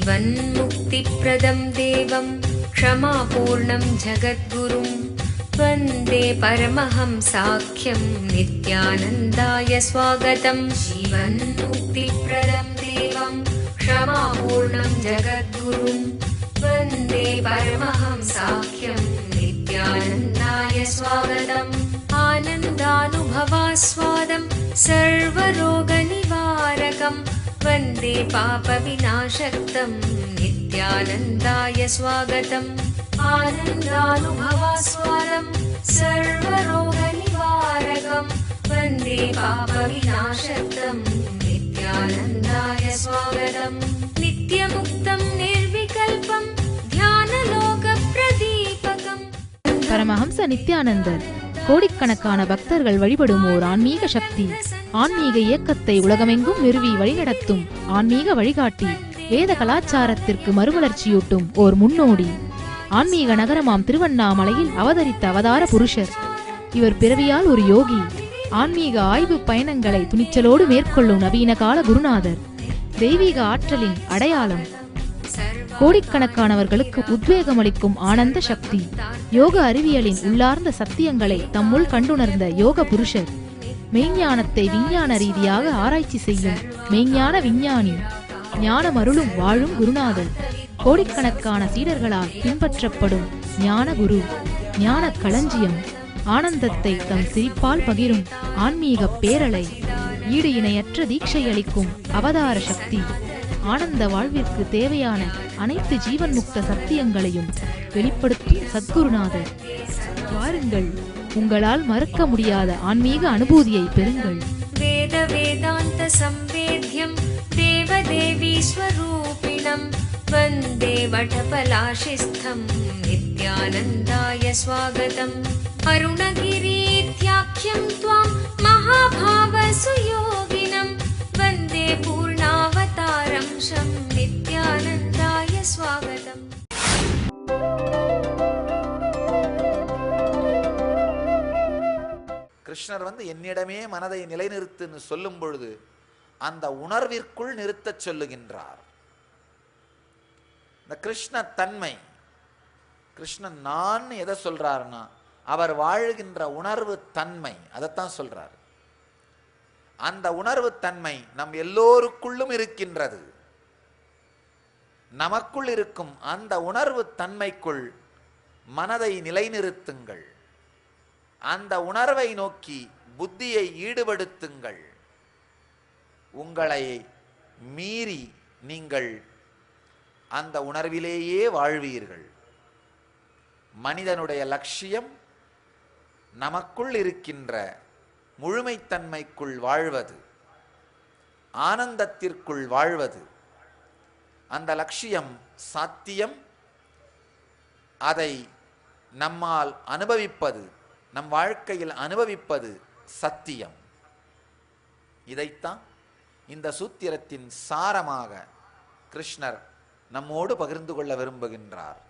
जीवन्मुक्तिप्रदं देवं क्षमापूर्णं जगद्गुरुं वन्दे परमहंसाख्यं नित्यानन्दाय स्वागतं। जीवन्मुक्तिप्रदं देवं क्षमापूर्णं जगद्गुरुं वन्दे परमहंसाख्यं नित्यानन्दाय स्वागतम्। आनन्दानुभवास्वादं सर्वरोगनिवारकं वन्दे पापविनाशक्तं नित्यानन्दाय स्वागतम्। आनन्दानुभवास्वादं सर्वरोगनिवारकं वन्दे पापविनाशक्तं नित्यानन्दाय स्वागतम्। नित्यमुक्तं निर्विकल्पं ध्यानलोकप्रदीपकम्। பரமஹம்ச நித்யானந்தர் கோடிக்கணக்கான பக்தர்கள் வழிபடும் ஓர் ஆன்மீக சக்தி. ஆன்மீக இயக்கத்தை உலகமெங்கும் நிறுவி வழிநடத்தும் ஆன்மீக வழிகாட்டி. வேத கலாச்சாரத்திற்கு மறுமலர்ச்சியூட்டும் ஓர் முன்னோடி. ஆன்மீக நகரமாம் திருவண்ணாமலையில் அவதரித்த அவதார புருஷர். இவர் பிறவியால் ஒரு யோகி. ஆன்மீக ஆய்வு பயணங்களை துணிச்சலோடு மேற்கொள்ளும் நவீன கால குருநாதர். தெய்வீக ஆற்றலின் அடையாளம். கோடிக்கணக்கானவர்களுக்கு உத்வேகமளிக்கும் ஆனந்த சக்தி. யோக அறிவியலின் உள்ளார்ந்த சத்தியங்களை தம்முள் கண்டுணர்ந்த யோக புருஷர். மெய்ஞானத்தை விஞ்ஞான ரீதியாக ஆராய்ச்சி செய்யும் மெய்ஞான விஞ்ஞானி. ஞானமருளும் வாழும் குருநாதர். கோடிக்கணக்கான சீடர்களால் பின்பற்றப்படும் ஞான குரு. ஞான களஞ்சியம். ஆனந்தத்தை தம் சிரிப்பால் பகிரும் ஆன்மீக பேரலை. ஈடு இணையற்ற தீட்சை அளிக்கும் அவதார சக்தி. ஆனந்த வாழ்விற்கு தேவையான அனைத்து ஜீவன் முக்த சத்தியங்களையும் வெளிப்படுத்தும் சத்குருநாதர். வாருங்கள், உங்களால் மறக்க முடியாத ஆன்மீக அனுபூதியை பெறுங்கள். வேத வேதாந்த சம்வேத்யம் தேவதேவி ஸ்வரூபிணம் வந்தே வடபலாசிஸ்தம் நித்யானந்தாய ஸ்வாகதம். அருணகிரீத்யாக்யம் த்வாம் மகாபாவ சுயோகினம் வந்தே பூர்ணாவதாரம் ஷம் நித்யானந்தாய ஸ்வாகதம். கிருஷ்ணர் என்னிடமே மனதை நிலைநிறுத்துன்னு சொல்லும் பொழுது அந்த உணர்விற்குள் நிறுத்தச் சொல்லுகின்றார். இந்த கிருஷ்ண தன்மை, கிருஷ்ணன் நான் எதை சொல்றாருன்னா அவர் வாழுகின்ற உணர்வு தன்மை, அதைத்தான் சொல்றார். அந்த உணர்வு தன்மை நம் எல்லோருக்குள்ளும் இருக்கின்றது. நமக்குள் இருக்கும் அந்த உணர்வு தன்மைக்குள் மனதை நிலைநிறுத்துங்கள். அந்த உணர்வை நோக்கி புத்தியை ஈடுபடுத்துங்கள். உங்களை மீறி நீங்கள் அந்த உணர்விலேயே வாழ்வீர்கள். மனிதனுடைய லட்சியம் நமக்குள் இருக்கின்ற முழுமைத்தன்மைக்குள் வாழ்வது, ஆனந்தத்திற்குள் வாழ்வது. அந்த லட்சியம் சாத்தியம். அதை நம்மால் அனுபவிப்பது, நம் வாழ்க்கையில் அனுபவிப்பது சத்தியம். இதைத்தான் இந்த சூத்திரத்தின் சாரமாக கிருஷ்ணர் நம்மோடு பகிர்ந்து கொள்ள விரும்புகின்றார்.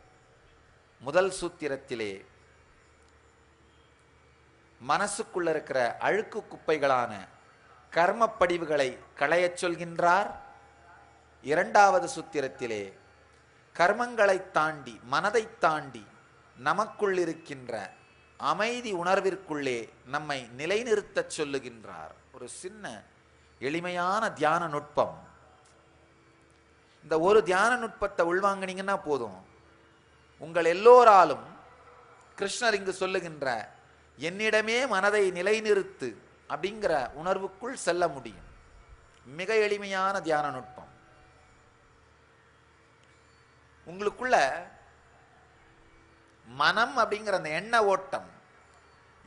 முதல் சூத்திரத்திலே மனசுக்குள்ள இருக்கிற அழுக்கு குப்பைகளான கர்மப்படிவுகளை களையச் சொல்கின்றார். இரண்டாவது சூத்திரத்திலே கர்மங்களை தாண்டி, மனதை தாண்டி நமக்குள் இருக்கின்ற அமைதி உணர்விற்குள்ளே நம்மை நிலைநிறுத்தச் சொல்லுகின்றார். ஒரு சின்ன எளிமையான தியான நுட்பம். இந்த ஒரு தியான நுட்பத்தை உள்வாங்கினீங்கன்னா போதும், உங்கள் எல்லோராலும் கிருஷ்ணர் இங்கு சொல்லுகின்ற என்னிடமே மனதை நிலைநிறுத்து அப்படிங்கிற உணர்வுக்குள் செல்ல முடியும். மிக எளிமையான தியான நுட்பம். உங்களுக்குள்ள மனம் அப்படிங்கிற அந்த எண்ண ஓட்டம்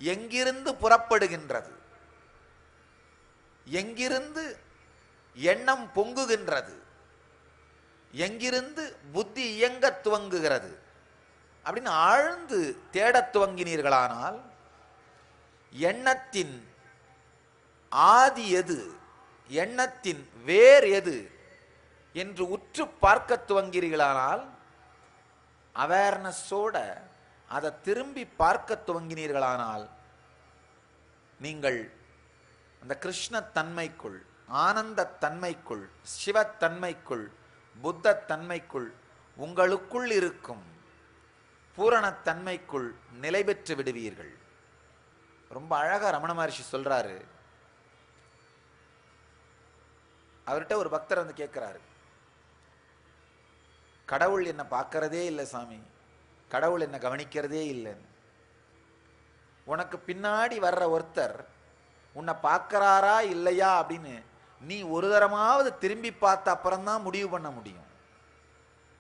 எங்கிருந்து புறப்படுகின்றது, எங்கிருந்து எண்ணம் பொங்குகின்றது, எங்கிருந்து புத்தி இயங்க துவங்குகிறது அப்படின்னு ஆழ்ந்து தேடத் துவங்கினீர்களானால் எண்ணத்தின் ஆதி எது, எண்ணத்தின் வேர் எது என்று உற்று பார்க்க துவங்கிறீர்களானால், அவேர்னஸோட அதை திரும்பி பார்க்க துவங்கினீர்களானால் நீங்கள் அந்த கிருஷ்ண தன்மைக்குள், ஆனந்த தன்மைக்குள், சிவத்தன்மைக்குள், புத்த தன்மைக்குள், உங்களுக்குள் இருக்கும் பூரணத்தன்மைக்குள் நிலை பெற்று விடுவீர்கள். ரொம்ப அழகா ரமண மகர்ஷி சொல்றாரு. அவர்கிட்ட ஒரு பக்தர் வந்து கேட்கிறாரு, கடவுள் என்ன பார்க்கறதே இல்லை சாமி, கடவுள் என்ன கவனிக்கிறதே இல்லைன்னு. உனக்கு பின்னாடி வர்ற ஒருத்தர் உன்னை பார்க்கறாரா இல்லையா அப்படின்னு நீ ஒரு தரமாவது திரும்பி பார்த்த அப்புறம்தான் முடிவு பண்ண முடியும்.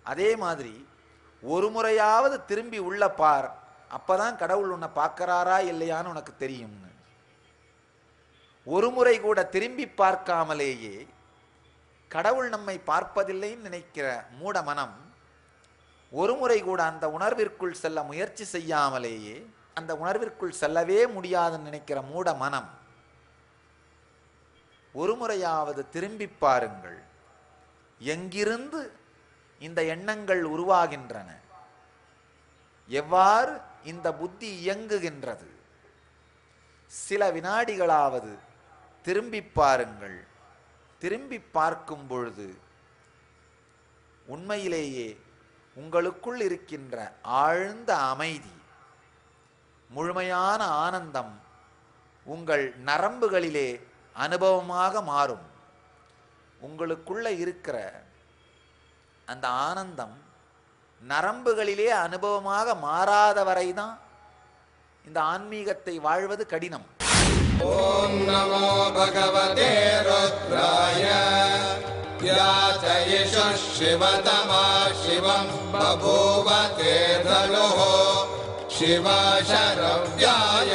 அதே மாதிரி ஒரு முறையாவது திரும்பி உள்ள பார், அப்பதான் கடவுள் உன்னை பார்க்கறாரா இல்லையான்னு உனக்கு தெரியும்னு. ஒரு முறை கூட திரும்பி பார்க்காமலேயே கடவுள் நம்மை பார்ப்பதில்லைன்னு நினைக்கிற மூட மனம், ஒரு முறை கூட அந்த உணர்விற்குள் செல்ல முயற்சி செய்யாமலேயே அந்த உணர்விற்குள் செல்லவே முடியாதுன்னு நினைக்கிற மூட மனம், ஒரு முறையாவது திரும்பி பாருங்கள். எங்கிருந்து இந்த எண்ணங்கள் உருவாகின்றன, எவ்வாறு இந்த புத்தி இயங்குகின்றது, சில வினாடிகளாவது திரும்பி பாருங்கள். திரும்பி பார்க்கும் பொழுது உண்மையிலேயே உங்களுக்குள் இருக்கின்ற ஆழ்ந்த அமைதி, முழுமையான ஆனந்தம் உங்கள் நரம்புகளிலே அனுபவமாக மாறும். உங்களுக்குள்ள இருக்கிற அந்த ஆனந்தம் நரம்புகளிலே அனுபவமாக மாறாத வரைதான் இந்த ஆன்மீகத்தை வாழ்வது கடினம். ஓம் நமோ பகவதே ருத்ராய யாதயிஷ சிவதமா சிவம் பபூவ தேதலோஹ சிவசரவ்யாய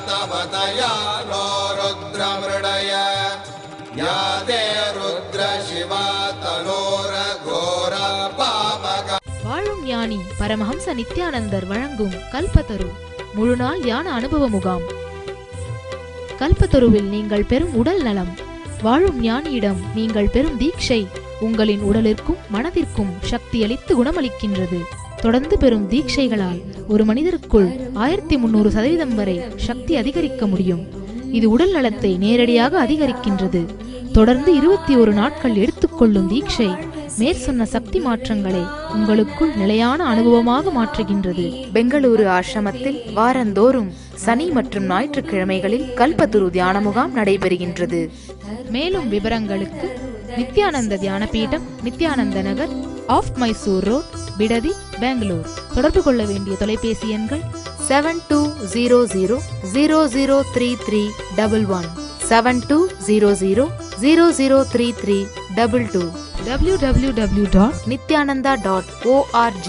தவதயா நோ ருத்ரமிருடய யாதே ருத்ர சிவா தனோர கோர பாபக. வாழும் ஞானி பரமஹம்ச நித்யானந்தர் வழங்கும் கல்பத்தரு முழுநாள் ஞான அனுபவ முகாம். கல்பத்தருவில் நீங்கள் பெறும் உடல் நலம், வாழும் ஞானியிடம் நீங்கள் பெறும் தீட்சை உங்களின் உடலிற்கும் மனதிற்கும் சக்தியளித்து குணமளிக்கின்றது. தொடர்ந்து பெறும் தீட்சைகளால் ஒரு மனிதருக்குள் 1300% வரை சக்தி அதிகரிக்க முடியும். இது உடல் நலத்தை நேரடியாக அதிகரிக்கின்றது. தொடர்ந்து 21 நாட்கள் எடுத்துக்கொள்ளும் தீட்சை மேற்சொன்ன சக்தி மாற்றங்களை உங்களுக்குள் நிலையான அனுபவமாக மாற்றுகின்றது. பெங்களூரு ஆசிரமத்தில் வாரந்தோறும் சனி மற்றும் ஞாயிற்றுக்கிழமைகளில் கல்பத்துரு தியான முகாம் நடைபெறுகின்றது. மேலும் விவரங்களுக்கு நித்யானந்த தியான பீடம், நித்யானந்த நகர், ஆஃப் மைசூர் ரோட், பிடதி, பெங்களூர். தொடர்பு கொள்ள வேண்டிய தொலைபேசி எண்கள் 7200003311, 7200003322, www.nityananda.org.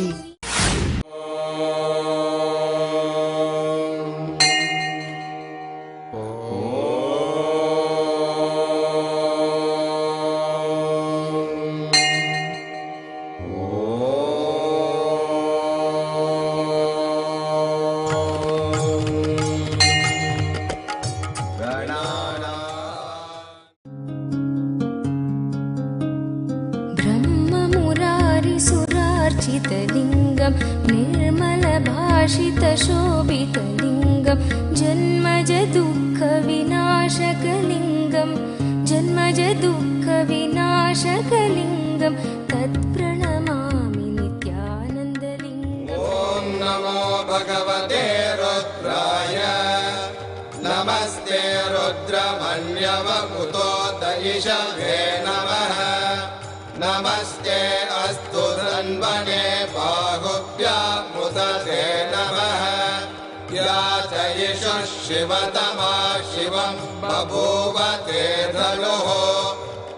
ब्रह्ममुरारिसुरार्चितलिङ्गं निर्मलभाषितशोभितलिङ्गं जन्मजदुःखविनाशकलिङ्गं जन्मजदुःखविनाशकलिङ्गं तत्प्रणमामि नित्यानन्दलिङ्गम्. ॐ नमो भगवते रुद्राय नमस्ते रुद्रमन्यवपुतो दयिषवे नमः नमस्ते अस्तु धन्वने बाहुभ्यामुदते नमः यातयिषु शिवतमा शिवं बभूव ते धनुः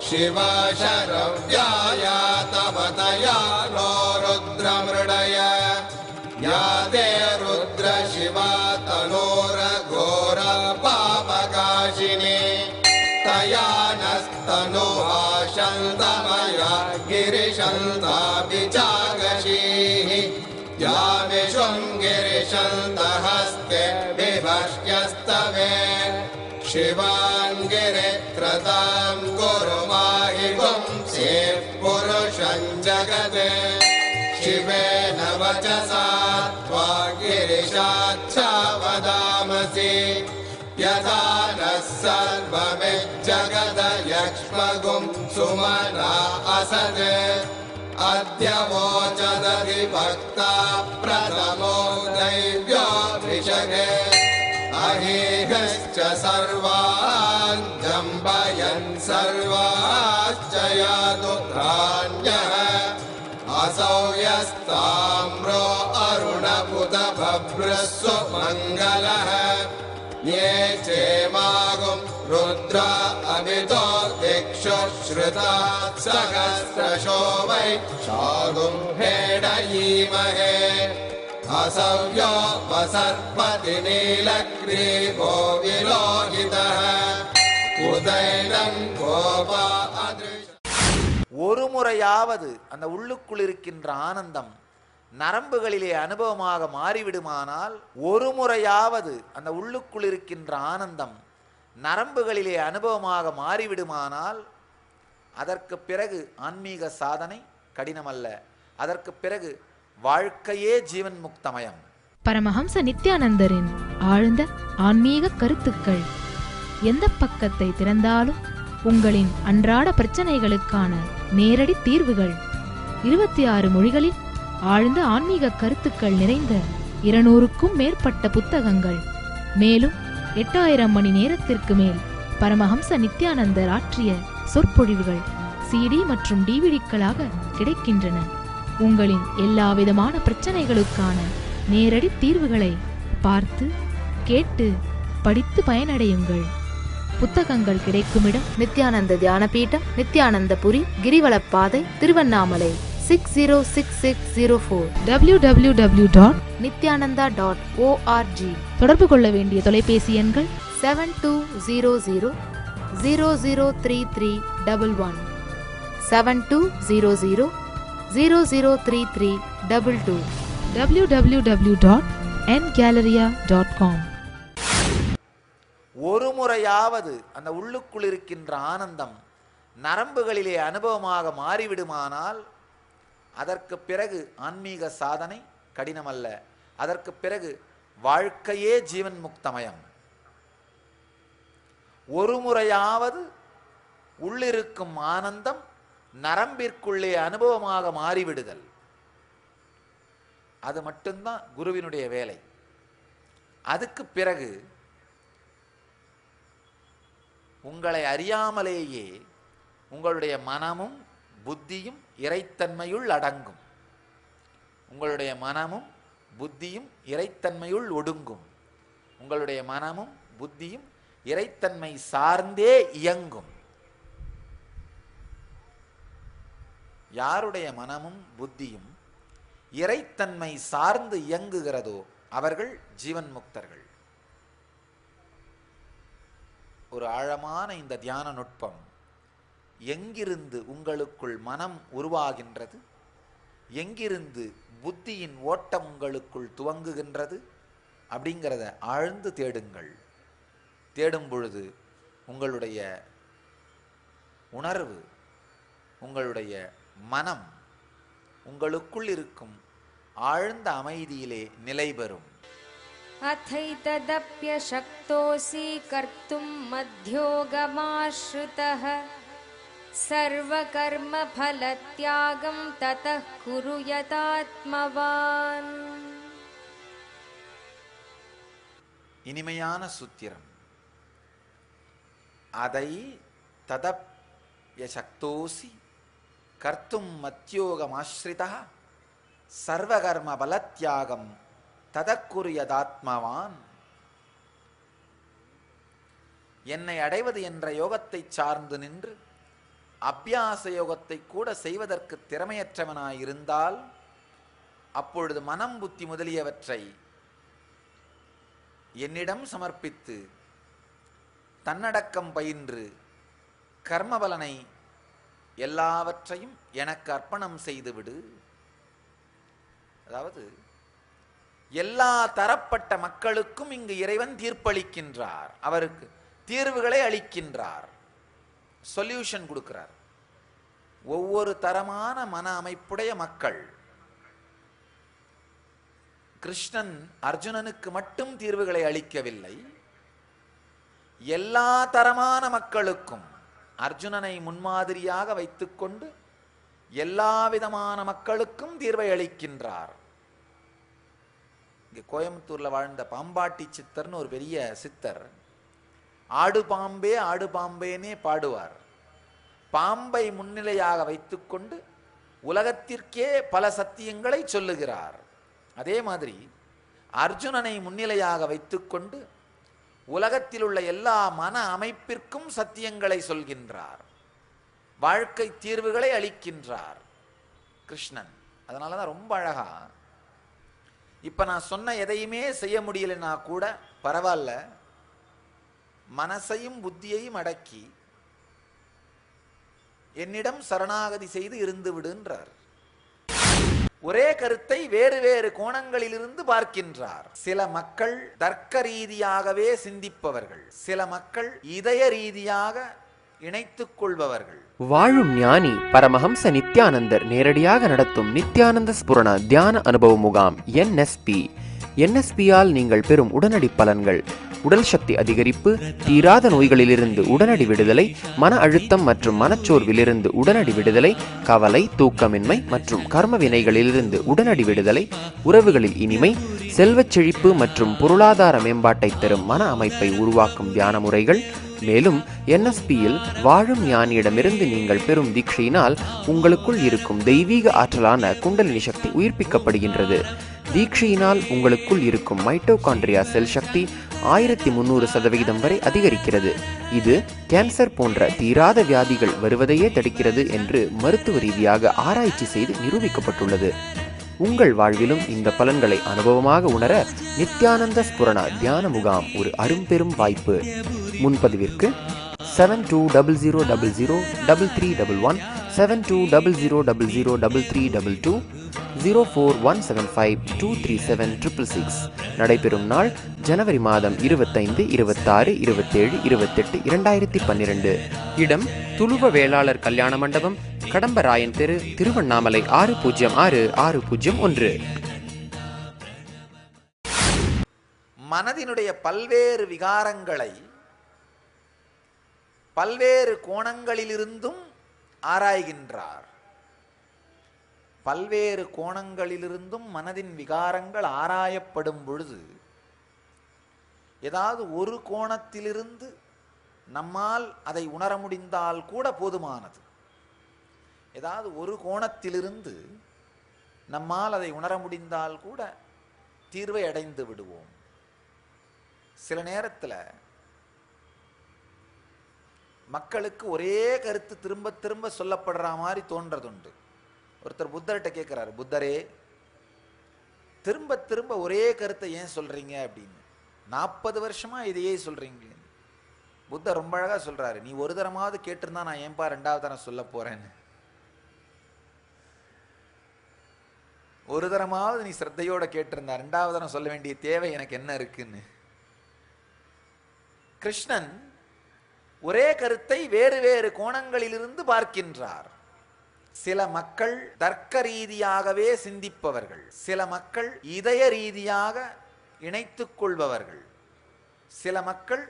शिवशरव्याय तवतया नो रुद्रमृडय या ते रुद्र शिवा तनोरघोर पापकाशिनी तया नस्तनुभाषन्तमया गिरिशन्ताभिचागशीः या विशृङ्गिरिशन्तहस्ते विभष्ट्यस्तवे शिवाङ्गिरित्रतां कुरु माहि पुंसे पुरुषं जगते शिवेन वचसा त्वा गिरिशाच्छा वदामसि यथा नः सर्वमिज्जगदयक्ष्मगुं सुमना असत् अद्य वोचदधि भक्ता प्रथमो दैव्यो वृषगे अहेहश्च सर्वान् जम्बयन् सर्वाश्च यादुत्राण्यः असौ यस्ताम्रो अरुणपुत भभ्रस्व मङ्गलः ये चेमागुं रुद्र अमितो दिक्षु श्रुता सहस्रशो वै शागुं हेडयीमहे असव्यो वसर्पति नीलग्रीवो विलोहितः उदैनं गोपा अदृश ஒரு முறையாவது அந்த உள்ளுக்குள் இருக்கின்ற ஆனந்தம் நரம்புகளிலே அனுபவமாக மாறிவிடுமானால், ஒரு முறையாவது அந்த உள்ளுக்குள் இருக்கின்ற ஆனந்தம் நரம்புகளிலே அனுபவமாக மாறிவிடுமானால், அதற்கு பிறகு ஆன்மீக சாதனை கடினமல்ல. அதற்கு பிறகு வாழ்க்கையே ஜீவன் முக்தமயம். பரமஹம்ச நித்யானந்தரின் ஆழ்ந்த ஆன்மீக கருத்துக்கள். எந்த பக்கத்தை திறந்தாலும் உங்களின் அன்றாட பிரச்சனைகளுக்கான நேரடி தீர்வுகள். 26 மொழிகளில் ஆழ்ந்த ஆன்மீக கருத்துக்கள் நிறைந்த 200க்கும் மேற்பட்ட புத்தகங்கள். மேலும் 8000 மணி நேரத்திற்கு மேல் பரமஹம்ச நித்யானந்தர் ஆற்றிய சொற்பொழிவுகள் CD மற்றும் DVDக்களாக கிடைக்கின்றன. உங்களின் எல்லாவிதமான பிரச்சனைகளுக்கான நேரடி தீர்வுகளை பார்த்து கேட்டு படித்து பயனடையுங்கள். புத்தகங்கள் கிடைக்கும் இடம் நித்யானந்த தியானபீடம், நித்யானந்தபுரி, கிரிவலப்பாதை, திருவண்ணாமலை 606604 www.nityananda.org. தொடர்பு கொள்ள வேண்டிய தொலைபேசி எண்கள் 7200003311 7200003322 www.ngalleria.com. ஒரு முறையாவது அந்த உள்ளுக்குள் இருக்கின்ற ஆனந்தம் நரம்புகளிலே அனுபவமாக மாறிவிடுமானால், அதற்கு பிறகு ஆன்மீக சாதனை கடினமல்ல. அதற்கு பிறகு வாழ்க்கையே ஜீவன் முக்தமயம். ஒரு முறையாவது உள்ளிருக்கும் ஆனந்தம் நரம்பிற்குள்ளே அனுபவமாக மாறிவிடுதல், அது மட்டும்தான் குருவினுடைய வேலை. அதுக்கு பிறகு உங்களை அறியாமலேயே உங்களுடைய மனமும் புத்தியும் இறைத்தன்மையுள் அடங்கும். உங்களுடைய மனமும் புத்தியும் இறைத்தன்மையுள் ஒடுங்கும். உங்களுடைய மனமும் புத்தியும் இறைத்தன்மை சார்ந்தே இயங்கும். யாருடைய மனமும் புத்தியும் இறைத்தன்மை சார்ந்து இயங்குகிறதோ அவர்கள் ஜீவன் முக்தர்கள். ஒரு ஆழமான இந்த தியான நுட்பம் எங்கிருந்து உங்களுக்குள் மனம் உருவாகின்றது, எங்கிருந்து புத்தியின் ஓட்டம் உங்களுக்குள் துவங்குகின்றது அப்படிங்கிறத ஆழ்ந்து தேடுங்கள். தேடும் பொழுது உங்களுடைய உணர்வு, உங்களுடைய மனம் உங்களுக்குள் இருக்கும் ஆழ்ந்த அமைதியிலே நிலை பெறும். अथैतदप्यशक्तोऽसि कर्तुं मध्योगमाश्रितः सर्वकर्मफलत्यागं ततः कुरु यतात्मवान्. இனிமையான சூத்திரம். அதை ததப்யசக்தோசி கர்த்தும் மத்யோகமாஸ்ரிதः சர்வகர்ம பலத்யாகம் ததக்குரியதாத்மவான். என்னை அடைவது என்ற யோகத்தை சார்ந்து நின்று அபியாச யோகத்தை கூட செய்வதற்கு திறமையற்றவனாயிருந்தால், அப்பொழுது மனம் புத்தி முதலியவற்றை என்னிடம் சமர்ப்பித்து தன்னடக்கம் பயின்று கர்மபலனை எல்லாவற்றையும் எனக்கு அர்ப்பணம் செய்துவிடு. அதாவது எல்லா தரப்பட்ட மக்களுக்கும் இங்கு இறைவன் தீர்ப்பளிக்கின்றார். அவருக்கு தீர்வுகளை அளிக்கின்றார், சொல்யூஷன் கொடுக்கிறார். ஒவ்வொரு தரமான மன அமைப்புடைய மக்கள். கிருஷ்ணன் அர்ஜுனனுக்கு மட்டும் தீர்வுகளை அளிக்கவில்லை, எல்லா தரமான மக்களுக்கும் அர்ஜுனனை முன்மாதிரியாக வைத்துக்கொண்டு எல்லா விதமான மக்களுக்கும் தீர்வை அளிக்கின்றார். இங்கே கோயம்புத்தூர்ல வாழ்ந்த பாம்பாட்டி சித்தர்னு ஒரு பெரிய சித்தர் ஆடு பாம்பே ஆடு பாம்பேனே பாடுவார். பாம்பை முன்னிலையாக வைத்துக்கொண்டு உலகத்திற்கே பல சத்தியங்களை சொல்லுகிறார். அதே மாதிரி அர்ஜுனனை முன்னிலையாக வைத்துக்கொண்டு உலகத்தில் உள்ள எல்லா மன அமைப்பிற்கும் சத்தியங்களை சொல்கின்றார், வாழ்க்கை தீர்வுகளை அளிக்கின்றார் கிருஷ்ணன். அதனாலதான் ரொம்ப அழகா, இப்ப நான் சொன்ன எதையுமே செய்ய முடியலன்னா கூட பரவாயில்ல, மனசையும் புத்தியையும் அடக்கி என்னிடம் சரணாகதி செய்து இருந்து விடுன்றார். ஒரே கருத்தை வேறு வேறு கோணங்களிலிருந்து பார்க்கின்றார். சில மக்கள் தர்க்க ரீதியாகவே சிந்திப்பவர்கள், சில மக்கள் இதய ரீதியாக இணைத்துக் கொள்பவர்கள். வாழும் ஞானி பரமஹம்ச நித்யானந்தர் நேரடியாக நடத்தும் நித்யானந்த ஸ்புரண தியான அனுபவ முகாம் NSP-ஆல் நீங்கள் பெறும் உடனடி பலன்கள்: உடல் சக்தி அதிகரிப்பு, தீராத நோய்களிலிருந்து உடனடி விடுதலை, மன அழுத்தம் மற்றும் மனச்சோர்விலிருந்து உடனடி விடுதலை, கவலை, தூக்கமின்மை மற்றும் கர்ம வினைகளிலிருந்து உடனடி விடுதலை, உறவுகளில் இனிமை, செல்வச் செழிப்பு மற்றும் பொருளாதார மேம்பாட்டை தரும் மன அமைப்பை உருவாக்கும் தியான முறைகள். மேலும் NSP-யில் வாழும் ஞானியிடமிருந்து நீங்கள் பெறும் தீட்சையினால் உங்களுக்குள் இருக்கும் தெய்வீக ஆற்றலான குண்டலினி சக்தி உயிர்ப்பிக்கப்படுகின்றது. தீட்சையினால் உங்களுக்குள் இருக்கும் மைட்டோகாண்ட்ரியா செல் சக்தி 1300% வரை அதிகரிக்கிறது. இது கேன்சர் போன்ற தீராத வியாதிகள் வருவதையே தடுக்கிறது என்று மருத்துவ ரீதியாக ஆராய்ச்சி செய்து நிரூபிக்கப்பட்டுள்ளது. உங்கள் வாழ்விலும் இந்த பலன்களை அனுபவமாக உணர நித்யானந்த ஸ்புரண தியான முகாம் ஒரு அரும்பெரும் வாய்ப்பு. முன்பதிவிற்கு 7200003311 7200003322 04175237666. நடைபெறும் நாள் ஜனவரி மாதம் 25, 26, 27, 28, 2012. இடம் துளுவ வேளாளர் கல்யாண மண்டபம், கடம்பராயன் தெரு, திருவண்ணாமலை 606601. மனதினுடைய பல்வேறு விகாரங்களை பல்வேறு கோணங்களிலிருந்தும் ஆராய்கின்றார். பல்வேறு கோணங்களிலிருந்தும் மனதின் விகாரங்கள் ஆராயப்படும் பொழுது ஏதாவது ஒரு கோணத்திலிருந்து நம்மால் அதை உணர முடிந்தால் கூட போதுமானது. ஏதாவது ஒரு கோணத்திலிருந்து நம்மால் அதை உணர முடிந்தால் கூட தீர்வை அடைந்து விடுவோம். சில நேரத்தில் மக்களுக்கு ஒரே கருத்து திரும்ப திரும்ப சொல்லப்படுற மாதிரி தோன்றதுண்டு. ஒருத்தர் புத்தர்கிட்ட கேட்கிறாரு, புத்தரே, திரும்ப திரும்ப ஒரே கருத்தை ஏன் சொல்றீங்க அப்படின்னு. 40 வருஷமா இதையே சொல்றீங்களே. புத்தர் ரொம்ப அழகா சொல்றாரு, நீ ஒரு தரமாவது கேட்டிருந்தா நான் ஏன்பா 2வது தரம் சொல்ல போறேன்னு. ஒரு தரமாவது நீ சிரத்தையோட கேட்டிருந்தா 2வது தரம் சொல்ல வேண்டிய தேவை எனக்கு என்ன இருக்குன்னு. கிருஷ்ணன் ஒரே கருத்தை வேறு வேறு கோணங்களிலிருந்து பார்க்கின்றார். சில மக்கள் தர்க்க ரீதியாகவே சிந்திப்பவர்கள், சில மக்கள் இதய ரீதியாக இணைத்துக் கொள்பவர்கள், சில மக்கள்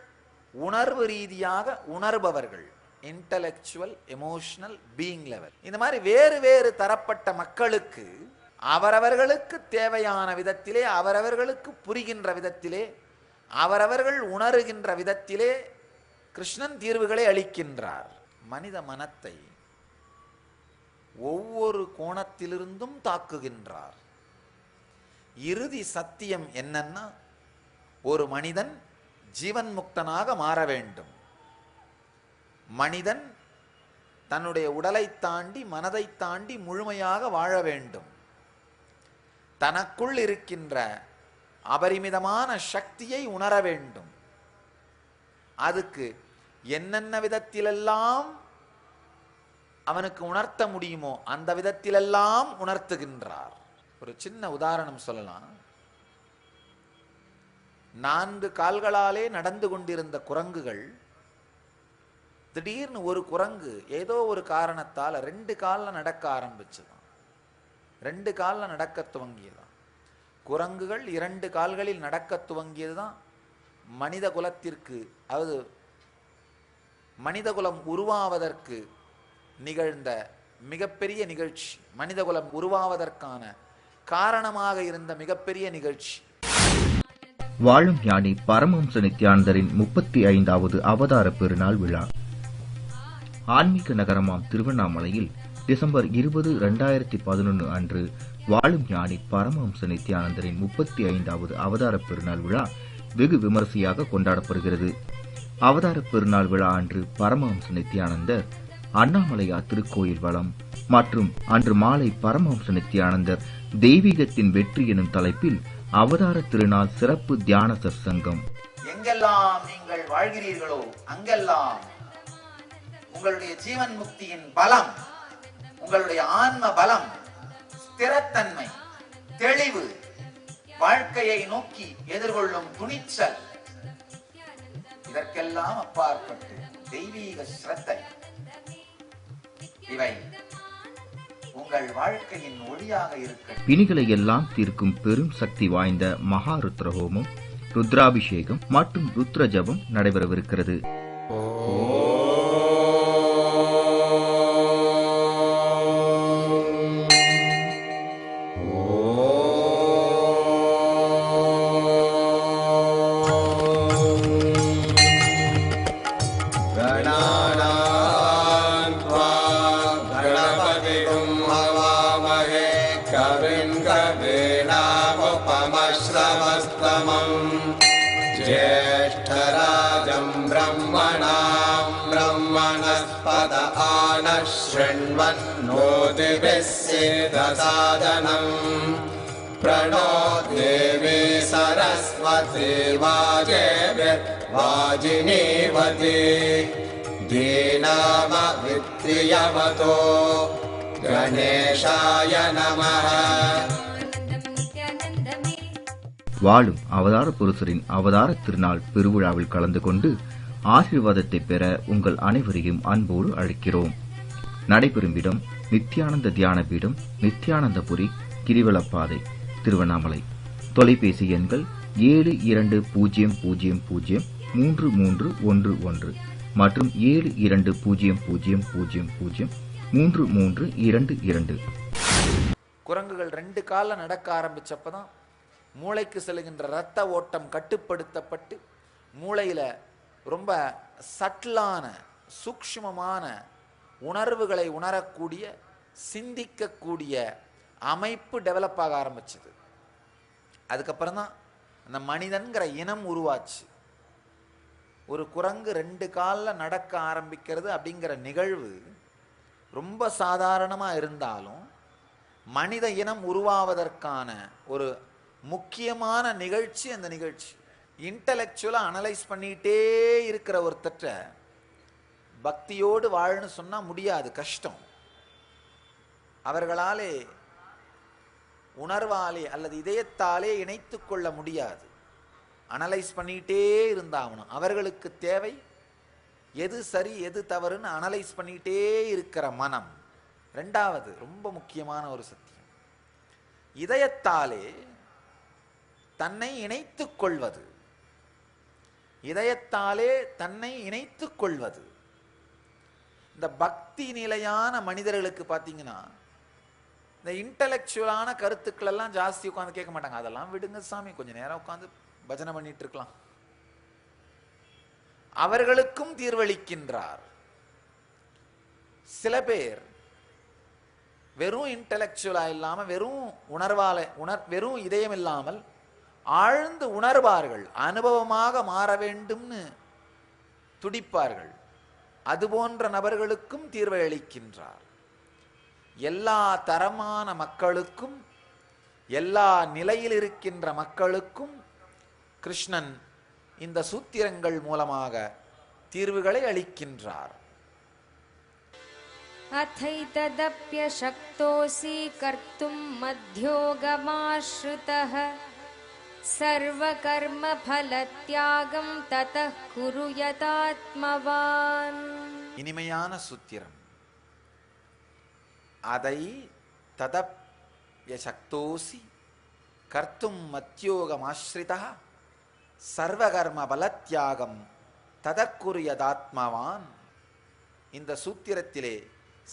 உணர்வு ரீதியாக உணர்பவர்கள், இன்டலெக்சுவல், எமோஷனல், பீயிங் லெவல். இந்த மாதிரி வேறு வேறு தரப்பட்ட மக்களுக்கு அவரவர்களுக்கு தேவையான விதத்திலே, அவரவர்களுக்கு புரிகின்ற விதத்திலே, அவரவர்கள் உணர்கின்ற விதத்திலே கிருஷ்ணன் தீர்வுகளை அளிக்கின்றார். மனித மனத்தை ஒவ்வொரு கோணத்திலிருந்தும் தாக்குகின்றார். இறுதி சத்தியம் என்னன்னா, ஒரு மனிதன் ஜீவன் முக்தனாக மாற வேண்டும். மனிதன் தன்னுடைய உடலை தாண்டி மனதை தாண்டி முழுமையாக வாழ வேண்டும். தனக்குள் இருக்கின்ற அபரிமிதமான சக்தியை உணர வேண்டும். அதுக்கு என்னென்ன விதத்திலெல்லாம் அவனுக்கு உணர்த்த முடியுமோ அந்த விதத்திலெல்லாம் உணர்த்துகின்றார். ஒரு சின்ன உதாரணம் சொல்லலாம். 4 கால்களாலே நடந்து கொண்டிருந்த குரங்குகள் திடீர்னு ஒரு குரங்கு ஏதோ ஒரு காரணத்தால் 2 காலில் நடக்க ஆரம்பிச்சுதான். 2 காலில் நடக்க துவங்கியதான். குரங்குகள் 2 கால்களில் நடக்க துவங்கியதுதான் மனித குலத்திற்கு, அதாவது மனித குலம் உருவாவதற்கு நிகழ்ந்த மிகப்பெரிய நிகழ்ச்சி, மனிதகுலம் உருவாவதற்கான காரணமாக இருந்த மிகப்பெரிய நிகழ்ச்சி. வாழும் ஞானி பரமஹம்ச நித்யானந்தரின் 35வது அவதார பெருநாள் விழா ஆன்மீக நகரமாம் திருவண்ணாமலையில் டிசம்பர் 20, 2011 அன்று வாழும் ஞானி பரமஹம்ச நித்யானந்தரின் 35வது அவதார பெருநாள் விழா வெகு விமரிசையாக கொண்டாடப்படுகிறது. அவதார பெருநாள் விழா அன்று பரமஹம்ச நித்யானந்தர் அண்ணாமலையார் திருக்கோயில் வளம் மற்றும் அன்று மாலை பரமஹம்ச நித்யானந்தர் தெய்வீகத்தின் வெற்றி எனும் தலைப்பில் அவதார திருநாள் சிறப்பு தியான சற்சங்கம். எங்கெல்லாம் நீங்கள் வாழ்கிறீர்களோ அங்கெல்லாம் உங்களுடைய ஜீவன் முக்தியின் பலம், உங்களுடைய ஆன்ம பலம், ஸ்திரத்தன்மை, தெளிவு, வாழ்க்கையை நோக்கி எதிர்கொள்ளும் துணிச்சல், இதற்கெல்லாம் அப்பாற்பட்டு தெய்வீக ஸ்ரத்தை, இவை உங்கள் வாழ்க்கையின் ஒளியாக இருக்க பிணிகளை எல்லாம் தீர்க்கும் பெரும் சக்தி வாய்ந்த மகா ருத்ரஹோமம், ருத்ராபிஷேகம் மற்றும் ருத்ர ஜபம் நடைபெறவிருக்கிறது. ज्येष्ठराजं ब्रह्मणां ब्रह्मणस्पत आनः शृण्वन्नोतिभिः सिद्धसादनम् प्रणो देवी सरस्वती वाजिनीवती दीनामवित्रियवतो गणेशाय नमः. வாழும் அவதார புருஷரின் அவதார திருநாள் பெருவிழாவில் கலந்து கொண்டு ஆசீர்வாதத்தை பெற உங்கள் அனைவரையும் அன்போடு அழைக்கிறோம். நடைபெறும் இடம் நித்யானந்த தியான பீடம், நித்யானந்தபுரி, கிரிவலப்பாதை, திருவண்ணாமலை. தொலைபேசி எண்கள் 72003311 மற்றும் 7200003322. குரங்குகள் 2 கால நடக்க ஆரம்பிச்சப்பதான் மூளைக்கு செல்கின்ற இரத்த ஓட்டம் கட்டுப்படுத்தப்பட்டு மூளையில ரொம்ப சட்டிலான சூக்ஷ்மமான உணர்வுகளை உணரக்கூடிய, சிந்திக்கக்கூடிய அமைப்பு டெவலப் ஆக ஆரம்பிச்சது. அதுக்கப்புறம் தான் அந்த மனிதன்கிற இனம் உருவாச்சு. ஒரு குரங்கு 2 காலில் நடக்க ஆரம்பிக்கிறது அப்படிங்கிற நிகழ்வு ரொம்ப சாதாரணமாக இருந்தாலும் மனித இனம் உருவாவதற்கான ஒரு முக்கியமான நிகழ்ச்சி அந்த நிகழ்ச்சி. இன்டலெக்சுவலாக அனலைஸ் பண்ணிகிட்டே இருக்கிற ஒருத்தற்ற பக்தியோடு வாழன்னு சொன்னால் முடியாது, கஷ்டம். அவர்களாலே உணர்வாலே அல்லது இதயத்தாலே இணைத்து கொள்ள முடியாது. அனலைஸ் பண்ணிகிட்டே இருந்தாகணும். அவர்களுக்கு தேவை எது சரி எது தவறுன்னு அனலைஸ் பண்ணிகிட்டே இருக்கிற மனம். 2வது ரொம்ப முக்கியமான ஒரு சத்தியம், இதயத்தாலே தன்னை இணைத்துக் கொள்வது. இதயத்தாலே தன்னை இணைத்துக் கொள்வது. இந்த பக்தி நிலையான மனிதர்களுக்கு பார்த்தீங்கன்னா இந்த இன்டலெக்சுவலான கருத்துக்கள் எல்லாம் ஜாஸ்தி உட்காந்து கேட்க மாட்டாங்க. அதெல்லாம் விடுங்க சாமி, கொஞ்ச நேரம் உட்காந்து பஜனை பண்ணிட்டு இருக்கலாம். அவர்களுக்கும் தீர்வளிக்கின்றார். சில பேர் வெறும் இன்டலெக்சுவலா இல்லாம வெறும் வெறும் இதயம் இல்லாமல் ஆழ்ந்து உணர்வார்கள், அனுபவமாக மாற வேண்டும்னு துடிப்பார்கள். அதுபோன்ற நபர்களுக்கும் தீர்வை அளிக்கின்றார். எல்லா தரமான மக்களுக்கும், எல்லா நிலையில் இருக்கின்ற மக்களுக்கும் கிருஷ்ணன் இந்த சூத்திரங்கள் மூலமாக தீர்வுகளை அளிக்கின்றார். அதைததப்யசக்தோசி கர்த்தும் மத்யோகமாஸ்ருதः சர்வகர்ம ஃபலத்யாகம் ததः குரு யதாத்மவான். இனிமையான சூத்திரம். அதை ததப்யசக்தோசி கர்த்தும் மத்யோகமாஸ்ரிதः சர்வகர்ம பலத்யாகம் ததக்குரு யதாத்மவான். இந்த சூத்திரத்திலே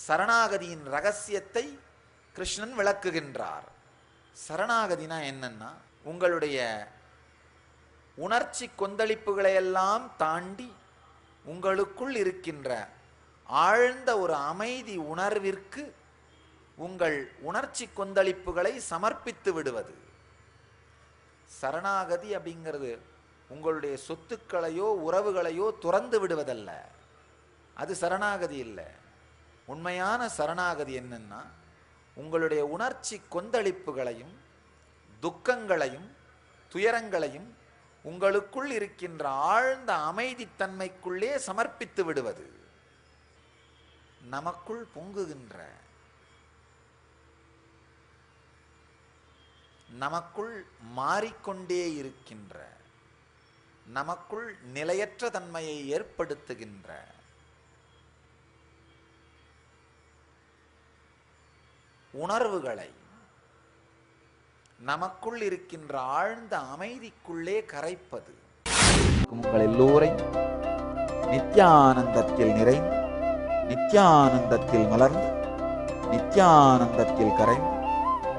சரணாகதியின் ரகசியத்தை கிருஷ்ணன் விளக்குகின்றார். சரணாகதினா என்னன்னா, உங்களுடைய உணர்ச்சி கொந்தளிப்புகளை எல்லாம் தாண்டி உங்களுக்குள் இருக்கின்ற ஆழ்ந்த ஒரு அமைதி உணர்விற்கு உங்கள் உணர்ச்சி கொந்தளிப்புகளை சமர்ப்பித்து விடுவது. சரணாகதி அப்படிங்கிறது உங்களுடைய சொத்துக்களையோ உறவுகளையோ துறந்து விடுவதல்ல. அது சரணாகதி இல்லை. உண்மையான சரணாகதி என்னன்னா, உங்களுடைய உணர்ச்சி கொந்தளிப்புகளையும் துக்கங்களையும் துயரங்களையும் உங்களுக்குள் இருக்கின்ற ஆழ்ந்த அமைதித்தன்மைக்குள்ளே சமர்ப்பித்து விடுவது. நமக்குள் பொங்குகின்ற, நமக்குள் மாறிக்கொண்டே இருக்கின்ற, நமக்குள் நிலையற்ற தன்மையை ஏற்படுத்துகின்ற உணர்வுகளை நமக்குள் இருக்கின்ற ஆழ்ந்த அமைதிக்குள்ளே கரைப்பது. உங்கள் எல்லோரையும் நித்யானந்தத்தில் நிறைந்து, நித்யானந்தத்தில் மலர்ந்து, நித்யானந்தத்தில் கரைந்து,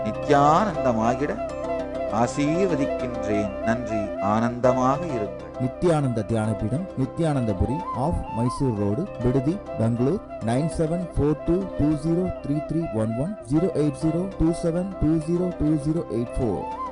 நித்யானந்தமாகிட ஆசீர்வதிக்கின்றேன். நன்றி. ஆனந்தமாக இருங்கள். நித்யானந்த தியானபீடம், நித்யானந்தபுரி ஆஃப் மைசூர் ரோடு, விடுதி, பெங்களூர். 9742203311 08027202084.